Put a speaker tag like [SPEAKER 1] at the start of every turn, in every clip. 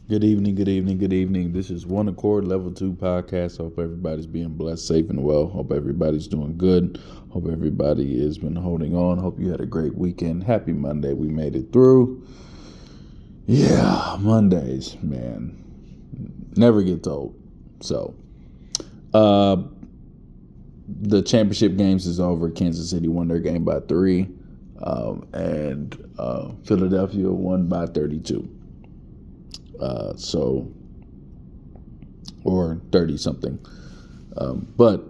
[SPEAKER 1] Good evening, good evening, good evening. This is One Accord Level 2 podcast. Hope everybody's being blessed, safe, and well. Hope everybody's doing good. Hope everybody has been holding on. Hope you had a great weekend. Happy Monday. We made it through. Yeah, Mondays, man. Never gets old. So, the championship games is over. Kansas City won their game by 3. And Philadelphia won by 32. Or 30 something. But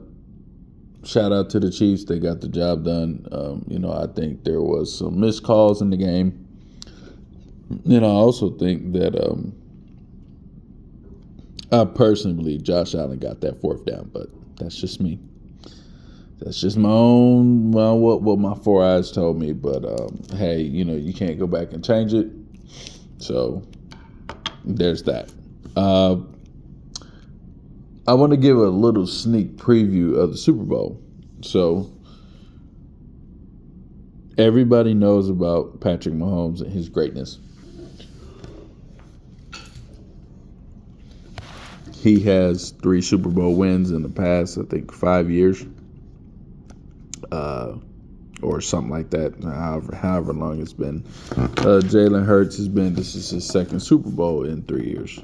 [SPEAKER 1] shout out to the Chiefs. They got the job done. I think there was some missed calls in the game. I also think that I personally believe Josh Allen got that fourth down, but that's just me. That's just my own, what my four eyes told me. But, hey, you can't go back and change it. So there's that. I want to give a little sneak preview of the Super Bowl. So everybody knows about Patrick Mahomes and his greatness. He has 3 Super Bowl wins in the past, I think, 5 years. Or something like that, however long it's been. Jalen Hurts this is his second Super Bowl in 3 years.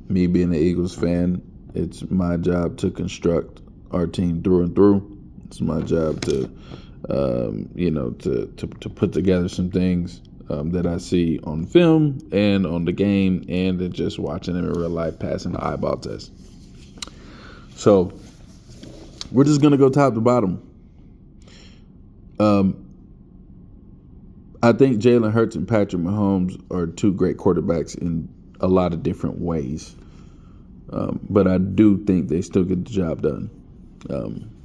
[SPEAKER 1] Me being an Eagles fan, it's my job to construct our team through and through. It's my job to put together some things that I see on film and on the game, and then just watching them in real life, passing the eyeball test. So we're just gonna go top to bottom. I think Jalen Hurts and Patrick Mahomes are 2 great quarterbacks in a lot of different ways. But I do think they still get the job done.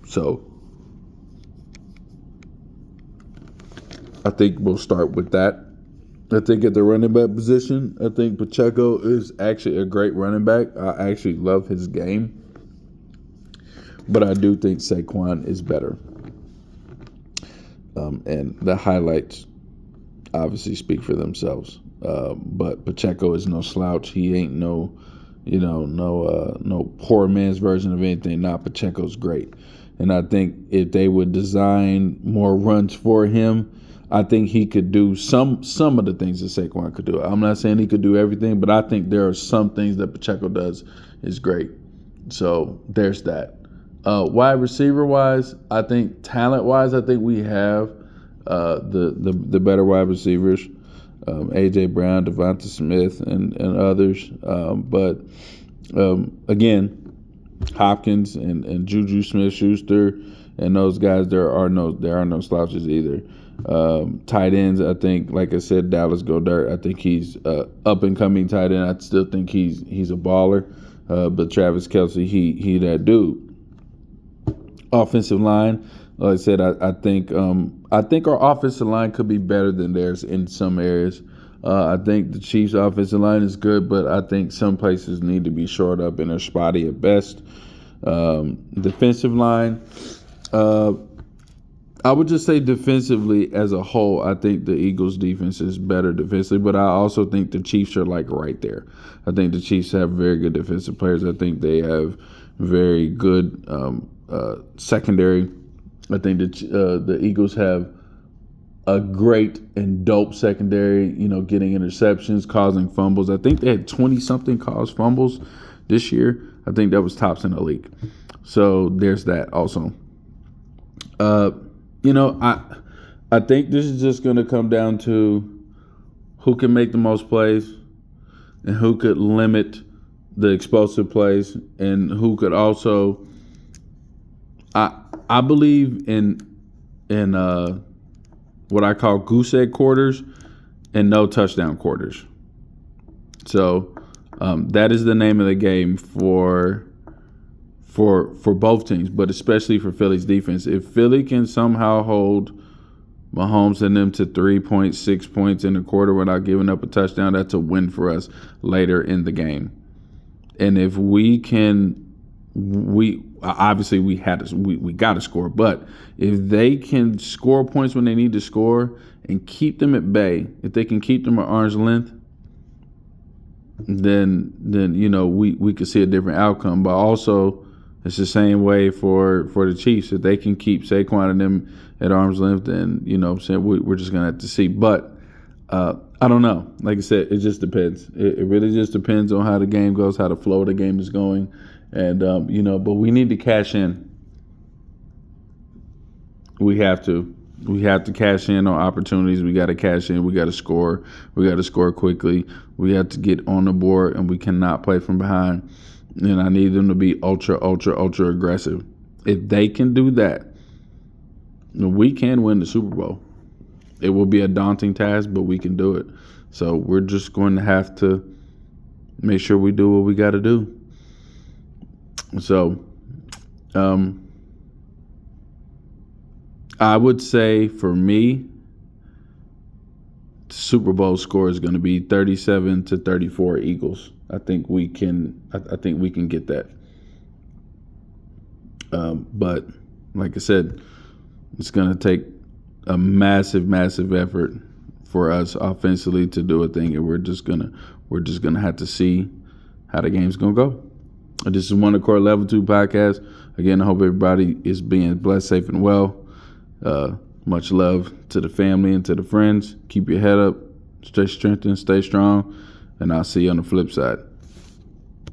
[SPEAKER 1] So I think we'll start with that. I think at the running back position, I think Pacheco is actually a great running back. I actually love his game. But I do think Saquon is better. And the highlights obviously speak for themselves. But Pacheco is no slouch. He ain't no poor man's version of anything. Nah, Pacheco's great. And I think if they would design more runs for him, I think he could do some of the things that Saquon could do. I'm not saying he could do everything, but I think there are some things that Pacheco does is great. So there's that. Wide receiver wise, I think talent wise, I think we have the better wide receivers. A.J. Brown, Devonta Smith, and others. But again, Hopkins and Juju Smith-Schuster and those guys, there are no slouches either. Tight ends, I think, like I said, Dallas Goedert. I think he's up and coming tight end. I still think he's a baller. But Travis Kelce, he that dude. Offensive line, like I said, I think our offensive line could be better than theirs in some areas. I think the Chiefs' offensive line is good, but I think some places need to be shored up and are spotty at best. Defensive line, I would just say defensively as a whole, I think the Eagles' defense is better defensively, but I also think the Chiefs are like right there. I think the Chiefs have very good defensive players. I think they have very good secondary. I think the Eagles have a great and dope secondary, getting interceptions, causing fumbles. I think they had 20-something caused fumbles this year. I think that was tops in the league. So there's that also. I think this is just going to come down to who can make the most plays and who could limit the explosive plays and who could also I believe in what I call goose egg quarters and no touchdown quarters. So that is the name of the game for both teams, but especially for Philly's defense. If Philly can somehow hold Mahomes and them to 3.6 points in a quarter without giving up a touchdown, that's a win for us later in the game. And if we can, we got to score. But if they can score points when they need to score and keep them at bay, if they can keep them at arm's length, then we could see a different outcome. But also, it's the same way for the Chiefs. If they can keep Saquon and them at arm's length, then what I'm saying, we're just gonna have to see. But I don't know. Like I said, it just depends. It really just depends on how the game goes, how the flow of the game is going, and But we need to cash in. We have to. We have to cash in on opportunities. We got to cash in. We got to score. We got to score quickly. We have to get on the board, and we cannot play from behind. And I need them to be ultra, ultra, ultra aggressive. If they can do that, we can win the Super Bowl. It will be a daunting task, but we can do it. So we're just going to have to make sure we do what we got to do. So, I would say for me, the Super Bowl score is going to be 37-34 Eagles. I think we can. I think we can get that. But like I said, it's going to take a massive, massive effort for us offensively to do a thing, and we're just gonna have to see how the game's gonna go. This is One Accord Level 2 podcast. Again, I hope everybody is being blessed, safe, and well. Much love to the family and to the friends. Keep your head up. Stay strengthened. Stay strong. And I'll see you on the flip side.